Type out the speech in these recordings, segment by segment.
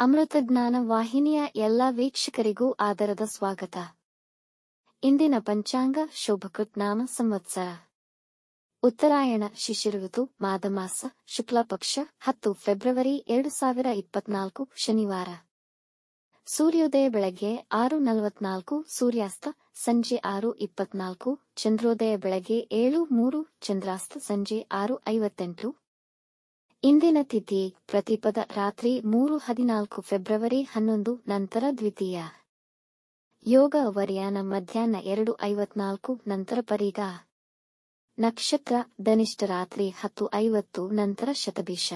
ಅಮೃತಜ್ಞಾನ ವಾಹಿನಿಯ ಎಲ್ಲಾ ವೀಕ್ಷಕರಿಗೂ ಆದರದ ಸ್ವಾಗತ. ಇಂದಿನ ಪಂಚಾಂಗ ಶೋಭಕೃತ್ ನಾಮ ಸಂವತ್ಸರ ಉತ್ತರಾಯಣ ಶಿಶಿರಋತು ಮಾಘಮಾಸ ಶುಕ್ಲಪಕ್ಷ 10 ಫೆಬ್ರವರಿ 2024 ಶನಿವಾರ. ಸೂರ್ಯೋದಯ ಬೆಳಗ್ಗೆ 6:44, ಸೂರ್ಯಾಸ್ತ ಸಂಜೆ 6:24, ಚಂದ್ರೋದಯ ಬೆಳಗ್ಗೆ 7:03, ಚಂದ್ರಾಸ್ತ ಸಂಜೆ 6:58. ಇಂದಿನ ತಿಥಿ ಪ್ರತಿಪದ ರಾತ್ರಿ 3:14 ಫೆಬ್ರವರಿ 11 ನಂತರ ದ್ವಿತೀಯ. ಯೋಗ ವರ್ಯಾನ ಮಧ್ಯಾಹ್ನ 2:54 ನಂತರ ಪರಿಗ. ನಕ್ಷತ್ರ ಧನಿಷ್ಠ ರಾತ್ರಿ 10:50 ನಂತರ ಶತಭಿಷ.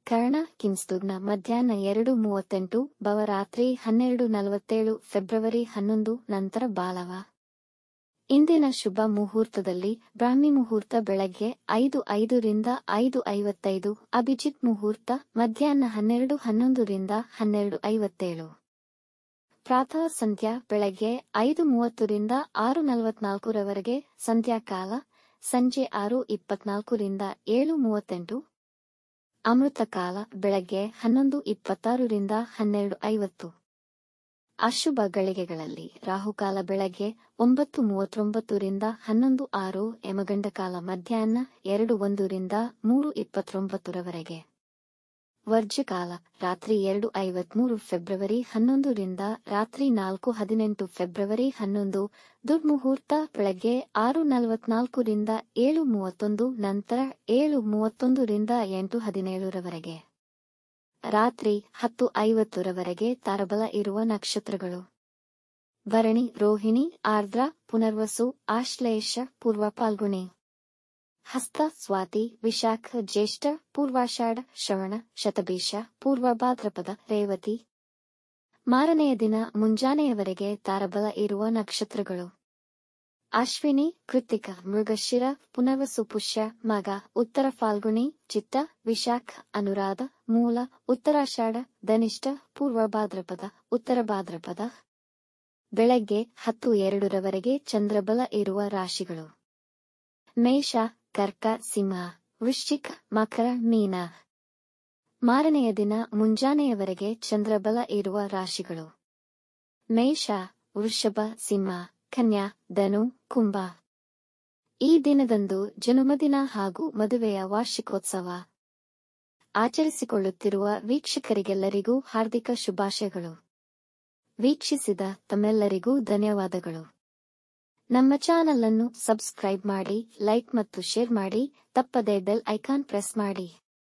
ಕರ್ಣ ಕಿಂಸ್ತುಗ್ನ ಮಧ್ಯಾಹ್ನ 2:38 ಭವ ರಾತ್ರಿ 12:47 ಫೆಬ್ರವರಿ 11 ನಂತರ ಬಾಲವ. ಇಂದಿನ ಶುಭ ಮುಹೂರ್ತದಲ್ಲಿ ಬ್ರಾಹ್ಮಿ ಮುಹೂರ್ತ ಬೆಳಗ್ಗೆ 5:05 ರಿಂದ 5:55, ಅಭಿಜಿತ್ ಮುಹೂರ್ತ ಮಧ್ಯಾಹ್ನ 12:11 ರಿಂದ 12:57. ಪ್ರಾತಃ ಸಂಧ್ಯಾ ಬೆಳಗ್ಗೆ 5:30 ರಿಂದ 6:44 ರವರೆಗೆ ಸಂಧ್ಯಾಕಾಲ, ಸಂಜೆ 6:24 ರಿಂದ 7:38. ಅಮೃತಕಾಲ ಬೆಳಗ್ಗೆ 11:26 ರಿಂದ 12:50. ಅಶುಭ ಗಳಿಗೆಗಳಲ್ಲಿ ರಾಹುಕಾಲ ಬೆಳಗ್ಗೆ 9:39 ರಿಂದ 11:06, ಯಮಗಂಡಕಾಲ ಮಧ್ಯಾಹ್ನ 2:01 ರಿಂದ 3:29 ರವರೆಗೆ. ವರ್ಜ್ಯಕಾಲ ರಾತ್ರಿ 2:53 ಫೆಬ್ರವರಿ 11 ರಿಂದ ರಾತ್ರಿ 4:18 ಫೆಬ್ರವರಿ 11. ದುರ್ಮುಹೂರ್ತ ಬೆಳಗ್ಗೆ 6:44 ರಿಂದ 7:31 ನಂತರ 7:31 ರಿಂದ 8:17 ರವರೆಗೆ. ರಾತ್ರಿ 10:50 ರವರೆಗೆ ತಾರಬಲ ಇರುವ ನಕ್ಷತ್ರಗಳು: ಭರಣಿ, ರೋಹಿಣಿ, ಆರ್ದ್ರ, ಪುನರ್ವಸು, ಆಶ್ಲೇಷ, ಪೂರ್ವ ಫಾಲ್ಗುಣಿ. ಹಸ್ತ, ಸ್ವಾತಿ, ವಿಶಾಖ, ಜ್ಯೇಷ್ಠ, ಪೂರ್ವಾಷಾಢ, ಶ್ರವಣ, ಶತಭಿಷ, ಪೂರ್ವ ಭಾದ್ರಪದ, ರೇವತಿ. ಮಾರನೆಯ ದಿನ ಮುಂಜಾನೆಯವರೆಗೆ ತಾರಬಲ ಇರುವ ನಕ್ಷತ್ರಗಳು: ಅಶ್ವಿನಿ, ಕೃತ್ತಿಕ, ಮೃಗಶಿರ, ಪುನರ್ವಸು, ಪುಷ್ಯ, ಮಗ, ಉತ್ತರ ಫಾಲ್ಗುಣಿ, ಚಿತ್ತ, ವಿಶಾಖ, ಅನುರಾಧ, ಮೂಲ, ಉತ್ತರಾಷಾಢ, ಧನಿಷ್ಠ, ಪೂರ್ವ ಭಾದ್ರಪದ, ಉತ್ತರ ಭಾದ್ರಪದ. ಬೆಳಗ್ಗೆ 10:02 ರವರೆಗೆ ಚಂದ್ರಬಲ ಇರುವ ರಾಶಿಗಳು: ಮೇಷ, ಕರ್ಕ, ಸಿಂಹ, ವೃಶ್ಚಿಕ, ಮಕರ, ಮೀನ. ಮಾರನೆಯ ದಿನ ಮುಂಜಾನೆಯವರೆಗೆ ಚಂದ್ರಬಲ ಇರುವ ರಾಶಿಗಳು: ಮೇಷ, ವೃಷಭ, ಸಿಂಹ, ಕನ್ಯಾ, ಧನು, ಕುಂಭ. ಈ ದಿನದಂದು ಜನ್ಮದಿನ ಹಾಗೂ ಮದುವೆಯ ವಾರ್ಷಿಕೋತ್ಸವ ಆಚರಿಸಿಕೊಳ್ಳುತ್ತಿರುವ ವೀಕ್ಷಕರಿಗೆಲ್ಲರಿಗೂ ಹಾರ್ದಿಕ ಶುಭಾಶಯಗಳು. ವೀಕ್ಷಿಸಿದ ತಮ್ಮೆಲ್ಲರಿಗೂ ಧನ್ಯವಾದಗಳು. ನಮ್ಮ ಚಾನಲ್ ಅನ್ನು ಸಬ್ಸ್ಕ್ರೈಬ್ ಮಾಡಿ, ಲೈಕ್ ಮತ್ತು ಶೇರ್ ಮಾಡಿ, ತಪ್ಪದೇ ಬೆಲ್ ಐಕಾನ್ ಪ್ರೆಸ್ ಮಾಡಿ.